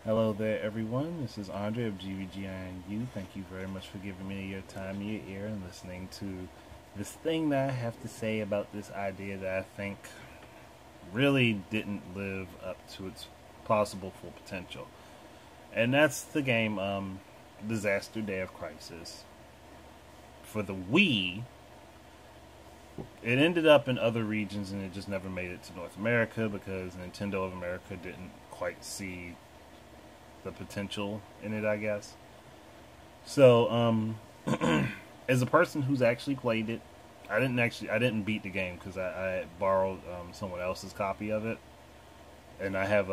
Hello there, everyone. This is Andre of GVGINU. Thank you very much for giving me your time, your ear, and listening to this thing that I have to say about this idea that I think really didn't live up to its possible full potential. And that's the game Disaster Day of Crisis. For the Wii, it ended up in other regions and it just never made it to North America because Nintendo of America didn't quite see the potential in it, I guess. So, as a person who's actually played it, I didn't beat the game because I borrowed someone else's copy of it, and I have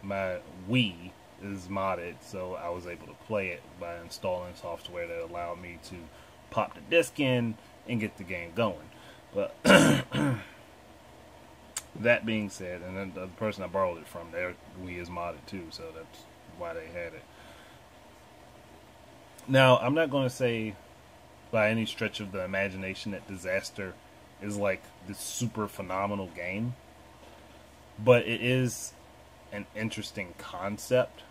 my Wii is modded, so I was able to play it by installing software that allowed me to pop the disc in and get the game going. But that being said, and then the person I borrowed it from, their Wii is modded too, so that's why they had it. Now, I'm not going to say by any stretch of the imagination that Disaster is like this super phenomenal game, but it is an interesting concept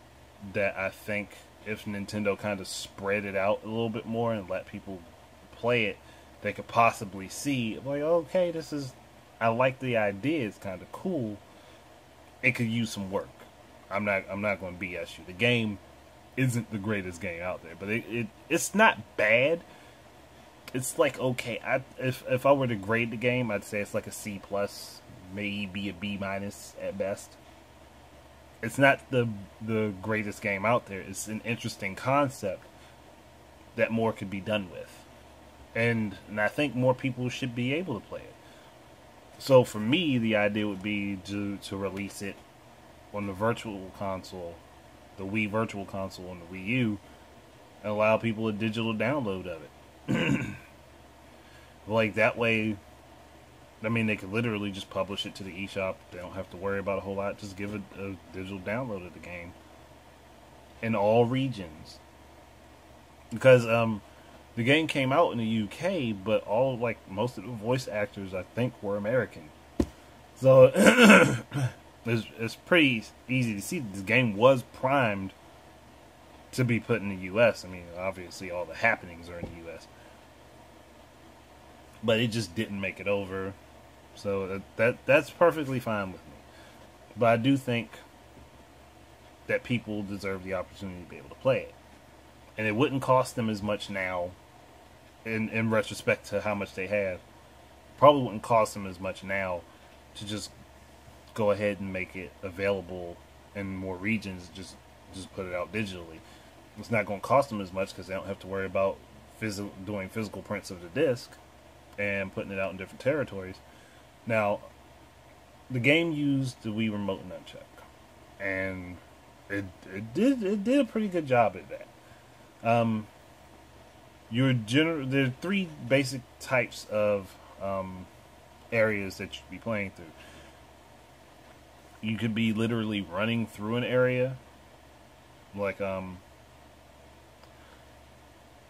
that I think if Nintendo kind of spread it out a little bit more and let people play it, they could possibly see, like, okay, I like the idea, it's kind of cool. It could use some work. I'm not going to BS you. The game isn't the greatest game out there, but it's not bad. It's like okay. If I were to grade the game, I'd say it's like a C plus, maybe a B minus at best. It's not the greatest game out there. It's an interesting concept that more could be done with, and I think more people should be able to play it. So for me, the idea would be to release it on the virtual console, the Wii Virtual Console on the Wii U, and allow people a digital download of it. Like that way, I mean, they could literally just publish it to the eShop. They don't have to worry about a whole lot. Just give it a digital download of the game in all regions. Because the game came out in the UK, but most of the voice actors I think were American. So it's pretty easy to see that this game was primed to be put in the US. I mean, obviously all the happenings are in the US. But it just didn't make it over. So that's perfectly fine with me. But I do think that people deserve the opportunity to be able to play it. And it wouldn't cost them as much now, in retrospect to how much they have. Probably wouldn't cost them as much now to just go ahead and make it available in more regions. Just put it out digitally. It's not going to cost them as much because they don't have to worry about doing physical prints of the disc and putting it out in different territories. Now, the game used the Wii Remote Nunchuck, and it did a pretty good job at that. There are three basic types of areas that you'd be playing through. You could be literally running through an area, like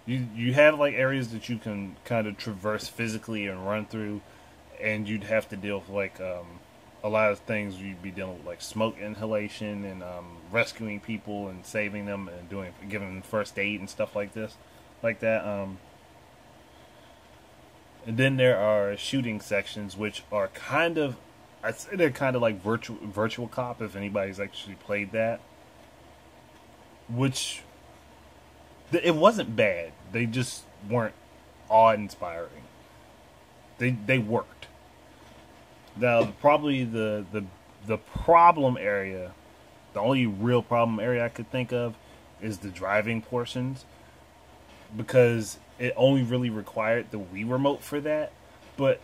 you have like areas that you can kind of traverse physically and run through, and you'd have to deal with like a lot of things. You'd be dealing with like smoke inhalation and rescuing people and saving them and giving them first aid and stuff like that. And then there are shooting sections, which are I'd say they're kind of like Virtual Cop, if anybody's actually played that. Which, it wasn't bad. They just weren't awe-inspiring. They worked. Now, probably the problem area, the only real problem area I could think of is the driving portions. Because it only really required the Wii Remote for that. But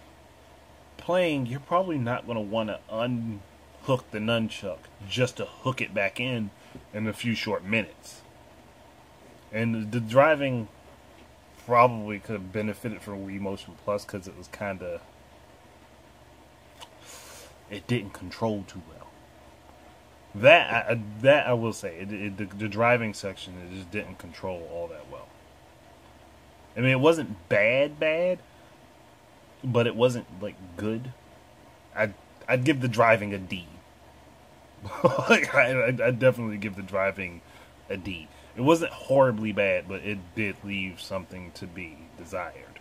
playing, you're probably not going to want to unhook the nunchuck just to hook it back in a few short minutes. And the driving probably could have benefited from Wii Motion Plus because it was it didn't control too well. That I will say, the driving section, it just didn't control all that well. I mean, it wasn't bad, but it wasn't like good. I'd give the driving a D. Like, I definitely give the driving a D. It wasn't horribly bad, but it did leave something to be desired,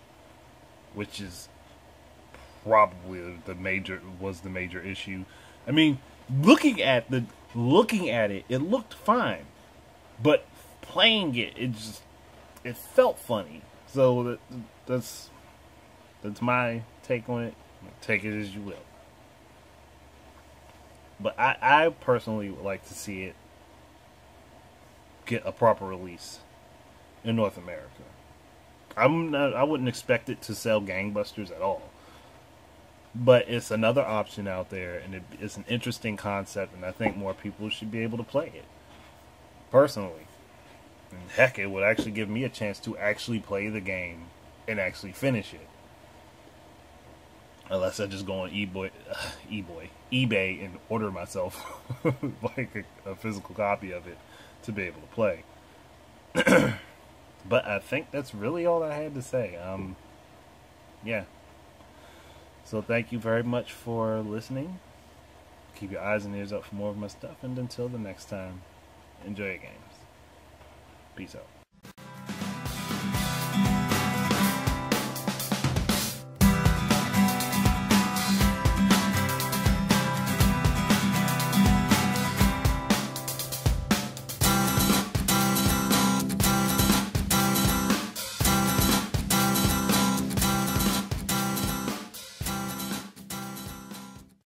which is probably the major issue. I mean, looking at it, it looked fine, but playing it, it felt funny. So that's my take on it. Take it as you will. But I personally would like to see it get a proper release in North America. I wouldn't expect it to sell gangbusters at all. But it's another option out there, and it's an interesting concept, and I think more people should be able to play it. Personally. And heck, it would actually give me a chance to actually play the game and actually finish it. Unless I just go on eBay and order myself like a physical copy of it to be able to play. But I think that's really all I had to say. Yeah. So thank you very much for listening. Keep your eyes and ears up for more of my stuff. And until the next time, enjoy your games. Peace out.